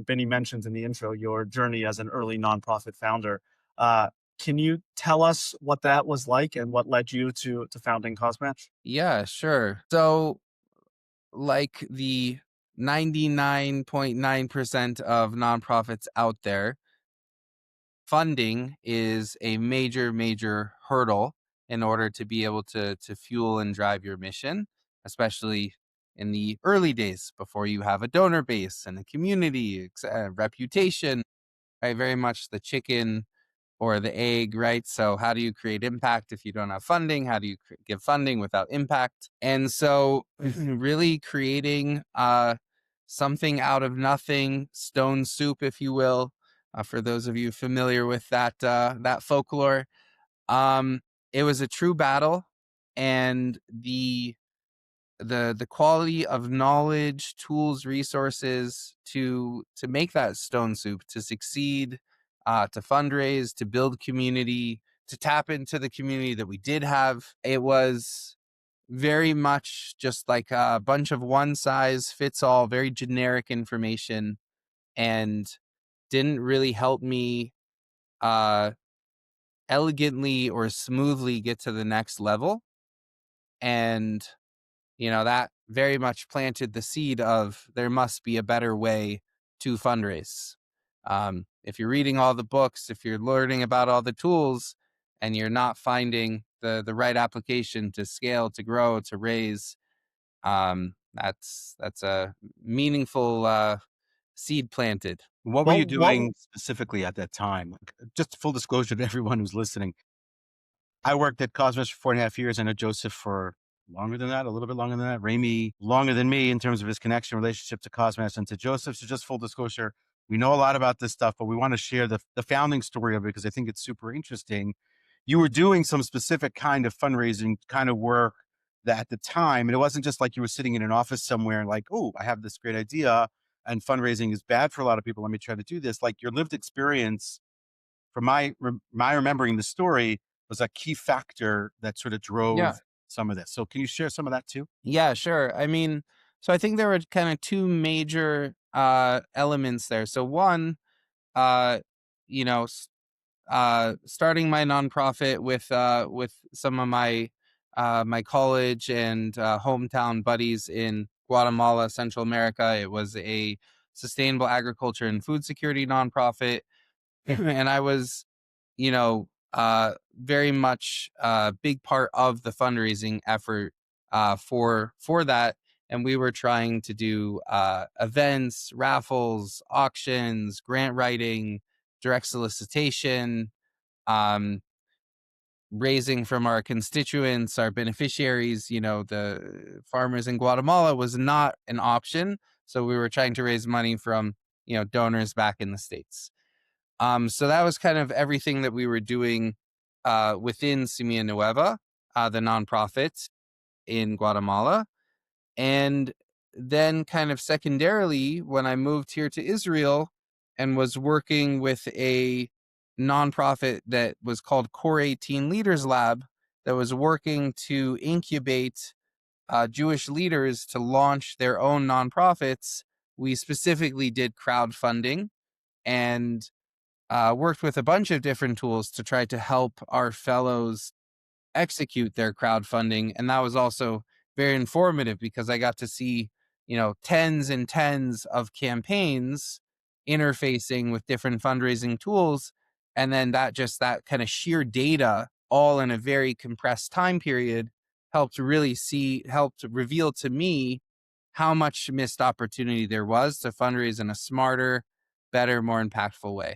Benny mentioned in the intro your journey as an early nonprofit founder. Uh, can you tell us what that was like and what led you to founding CauseMatch? Yeah, sure. So, like the 99.9% of nonprofits out there, funding is a major, major hurdle in order to be able to fuel and drive your mission, especially in the early days before you have a donor base and a community, reputation, right? Very much the chicken or the egg, right? So, how do you create impact if you don't have funding? How do you give funding without impact? And so, really creating something out of nothing, stone soup, if you will, for those of you familiar with that folklore, um, it was a true battle, and the quality of knowledge, tools, resources to make that stone soup, to succeed, to fundraise, to build community, to tap into the community that we did have. It was very much just like a bunch of one size fits all, very generic information, and didn't really help me uh, elegantly or smoothly get to the next level. And that very much planted the seed of there must be a better way to fundraise. If you're reading all the books, if you're learning about all the tools, and you're not finding the right application to scale, to grow, to raise, that's a meaningful seed planted. What were Well, you what doing specifically at that time? Like, just full disclosure to everyone who's listening. I worked at CauseMatch for 4.5 years. I know Joseph for longer than that, a little bit longer than that. Ramey, longer than me in terms of his connection, relationship to CauseMatch and to Joseph. So just full disclosure, we know a lot about this stuff, but we want to share the founding story of it because I think it's super interesting. You were doing some specific kind of fundraising kind of work that at the time, and it wasn't just like you were sitting in an office somewhere and like, oh, I have this great idea and fundraising is bad for a lot of people. Let me try to do this. Like your lived experience from my remembering the story was a key factor that sort of Yeah. drove some of this. So can you share some of that too? Yeah, sure. I mean, so I think there were kind of two major elements there. So one, uh, you know, starting my nonprofit with some of my college and hometown buddies in Guatemala, Central America. It was a sustainable agriculture and food security nonprofit, and I was, very much a big part of the fundraising effort for that. And we were trying to do events, raffles, auctions, grant writing, direct solicitation, um, raising from our constituents, our beneficiaries. The farmers in Guatemala was not an option. So we were trying to raise money from, donors back in the States. So that was kind of everything that we were doing within Semilla Nueva, the nonprofit in Guatemala. And then, kind of secondarily, when I moved here to Israel and was working with a nonprofit that was called Core 18 Leaders Lab, that was working to incubate Jewish leaders to launch their own nonprofits, we specifically did crowdfunding and worked with a bunch of different tools to try to help our fellows execute their crowdfunding. And that was also very informative because I got to see, tens and tens of campaigns interfacing with different fundraising tools. And then that kind of sheer data all in a very compressed time period helped reveal to me how much missed opportunity there was to fundraise in a smarter, better, more impactful way.